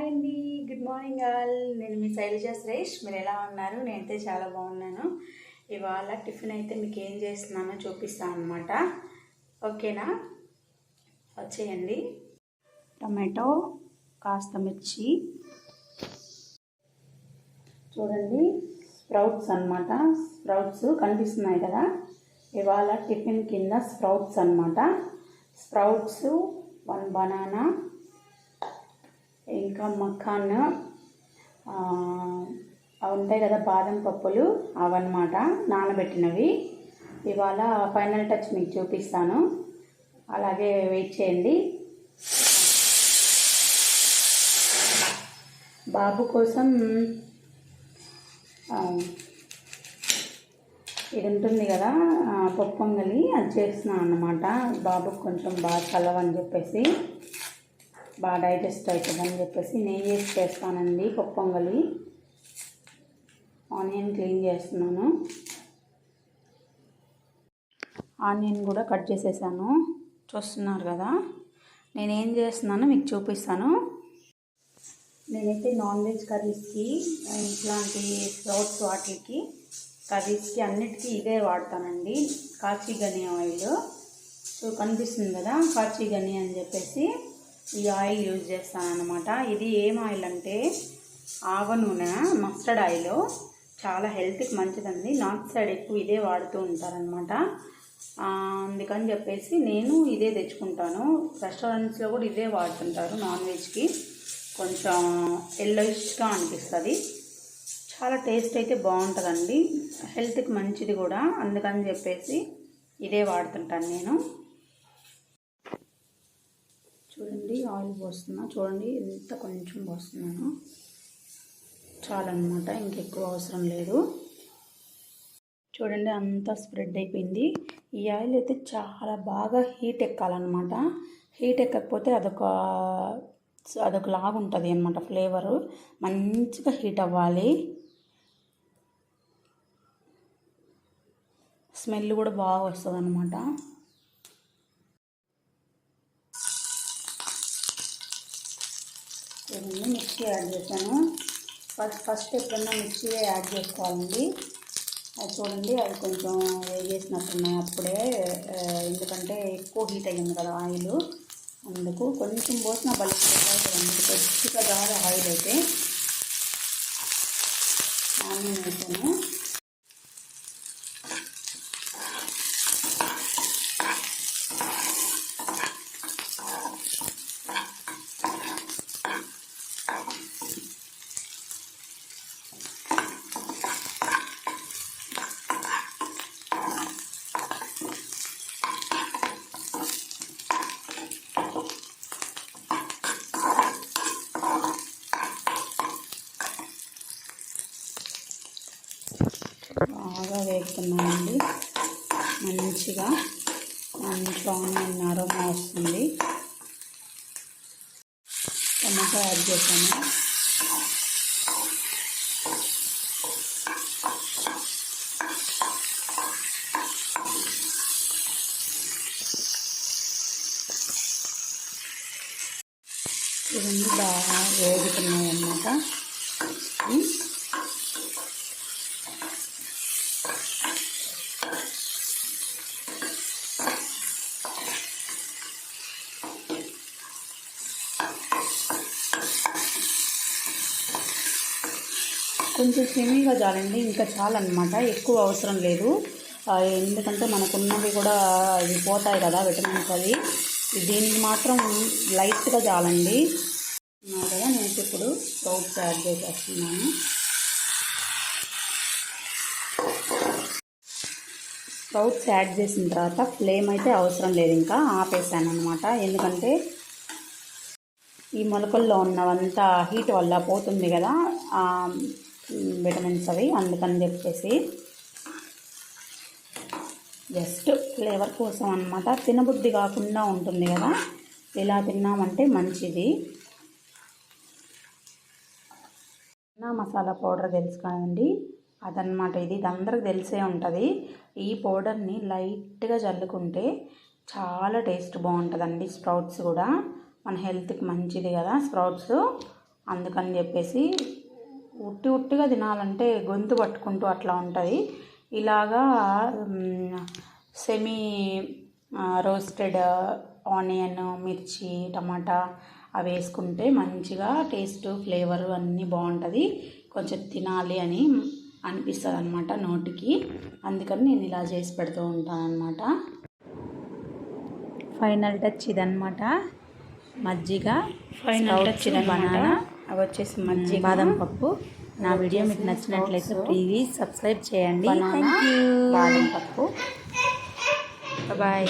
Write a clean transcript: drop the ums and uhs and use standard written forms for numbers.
Hi అండి, good morning all. నేను మీ శైలజ సురేష్. మీరు ఎలా ఉన్నారు? నేనైతే చాలా బాగున్నాను. ఇవాళ టిఫిన్ అయితే మీకు ఏం చేస్తున్నానో చూపిస్తాను అనమాట. ఓకేనా? వచ్చేయండి. టమాటో, కాస్త మిర్చి, చూడండి స్ప్రౌట్స్ అనమాట. స్ప్రౌట్స్ కనిపిస్తున్నాయి కదా. ఇవాళ టిఫిన్ కింద స్ప్రౌట్స్ అనమాట. స్ప్రౌట్స్, 1 బనానా, ఇంకా మఖాన్ అవి ఉంటాయి కదా, బాదం పప్పులు, అవన్నమాట నానబెట్టినవి. ఇవాళ ఫైనల్ టచ్ మీకు చూపిస్తాను, అలాగే వెయిట్ చేయండి. బాబు కోసం ఇది ఉంటుంది కదా పప్పు పొంగలి, అది చేస్తున్నాను అన్నమాట. బాబుకు కొంచెం బాగా చల్లవని చెప్పేసి, బాగా డైజెస్ట్ అవుతుందని చెప్పేసి నేను చేస్తానండి పప్పు పొంగలి. ఆనియన్ క్లీన్ చేస్తున్నాను. ఆనియన్ కూడా కట్ చేసేసాను, చూస్తున్నారు కదా. నేనేం చేస్తున్నానో మీకు చూపిస్తాను. నేనైతే నాన్ వెజ్ కర్రీస్కి, ఇట్లాంటి స్ప్రౌట్స్ వాటికి, కర్రీస్కి అన్నిటికీ ఇదే వాడతానండి, కాచి గని ఆయిల్. సో కనిపిస్తుంది కదా, కాచి గని అని చెప్పేసి ఈ ఆయిల్ యూజ్ చేస్తాను అన్నమాట. ఇది ఏం ఆయిల్ అంటే ఆవ నూనె, మస్టర్డ్ ఆయిల్. చాలా హెల్త్కి మంచిదండి. నార్త్ సైడ్ ఎక్కువ ఇదే వాడుతూ ఉంటారనమాట. అందుకని చెప్పేసి నేను ఇదే తెచ్చుకుంటాను. రెస్టారెంట్స్లో కూడా ఇదే వాడుతుంటారు. నాన్ వెజ్కి కొంచెం ఎల్లోయిష్గా అనిపిస్తుంది. చాలా టేస్ట్ అయితే బాగుంటుందండి, హెల్త్కి మంచిది కూడా. అందుకని చెప్పేసి ఇదే వాడుతుంటాను నేను. చూడండి ఆయిల్ పోస్తున్నా, చూడండి ఎంత కొంచెం పోస్తున్నాను, చాలన్నమాట, ఇంకెక్కువ అవసరం లేదు. చూడండి అంతా స్ప్రెడ్ అయిపోయింది. ఈ ఆయిల్ అయితే చాలా బాగా హీట్ ఎక్కాలన్నమాట. హీట్ ఎక్కకపోతే అదొక లాగా ఉంటుంది అన్నమాట. ఫ్లేవరు మంచిగా హీట్ అవ్వాలి. స్మెల్ కూడా బాగా వస్తుంది అన్నమాట. చూడండి మిర్చి యాడ్ చేశాను. ఫస్ట్ ఎప్పుడన్నా మిర్చి యాడ్ చేసుకోవాలండి. అది చూడండి, అది కొంచెం వేగేసినట్టున్నాయి అప్పుడే, ఎందుకంటే ఎక్కువ హీట్ అయ్యింది కదా ఆయిల్. అందుకు కొంచెం పోసిన బలిపోతుంది, కొద్దిగా కాదు ఆయిల్ అయితే. ఆనియన్ వేసాను. బాగా వేస్తున్నానండి, మంచిగా మంచి ఆనియన్ అరోమా వస్తుంది. టమాటో యాడ్ చేశాను. ఇవన్నీ బాగా వేగుతున్నాయి అన్నమాట. కొంచెం సెమీగా చాలండి, ఇంకా చాలన్నమాట, ఎక్కువ అవసరం లేదు. ఎందుకంటే మనకున్నవి కూడా ఇవి పోతాయి కదా విటమిన్స్ అవి. దీనికి మాత్రం లైట్గా చాలండి. కదా నేను ఇప్పుడు స్ప్రౌట్స్ యాడ్ చేసేస్తున్నాను. స్ప్రౌట్స్ యాడ్ చేసిన తర్వాత ఫ్లేమ్ అయితే అవసరం లేదు, ఇంకా ఆపేసాను అనమాట. ఎందుకంటే ఈ మొలకల్లో ఉన్నవంతా హీట్ వల్ల పోతుంది కదా విటమిన్స్ అవి, అందుకని చెప్పేసి జస్ట్ ఫ్లేవర్ కోసం అన్నమాట. తినబుద్ధి కాకుండా ఉంటుంది కదా, ఇలా తిన్నామంటే మంచిది. మసాలా పౌడర్ తెలుసు కదండి, అదనమాట. ఇది అందరికి తెలిసే ఉంటుంది. ఈ పౌడర్ని లైట్గా చల్లుకుంటే చాలా టేస్ట్ బాగుంటుందండి. స్ప్రౌట్స్ కూడా మన హెల్త్కి మంచిది కదా స్ప్రౌట్స్. అందుకని చెప్పేసి ఉట్టిగా తినాలంటే గొంతు పట్టుకుంటూ అట్లా ఉంటుంది. ఇలాగా సెమీ రోస్టెడ్ ఆనియన్, మిర్చి, టమాటా అవి వేసుకుంటే మంచిగా టేస్ట్, ఫ్లేవర్ అన్నీ బాగుంటుంది. కొంచెం తినాలి అని అనిపిస్తుంది అనమాట నోటికి. అందుకని నేను ఇలా చేసి పెడుతూ ఉంటాను అనమాట. ఫైనల్ టచ్ ఇదనమాట. మజ్జిగ, ఫైనల్ టచ్ బనానా, అవి వచ్చేసి మజ్జిగ, బాదం పప్పు. నా వీడియో మీకు నచ్చినట్లయితే ప్లీజ్ సబ్స్క్రైబ్ చేయండి. Thank you. బాదం పప్పు. బాయ్.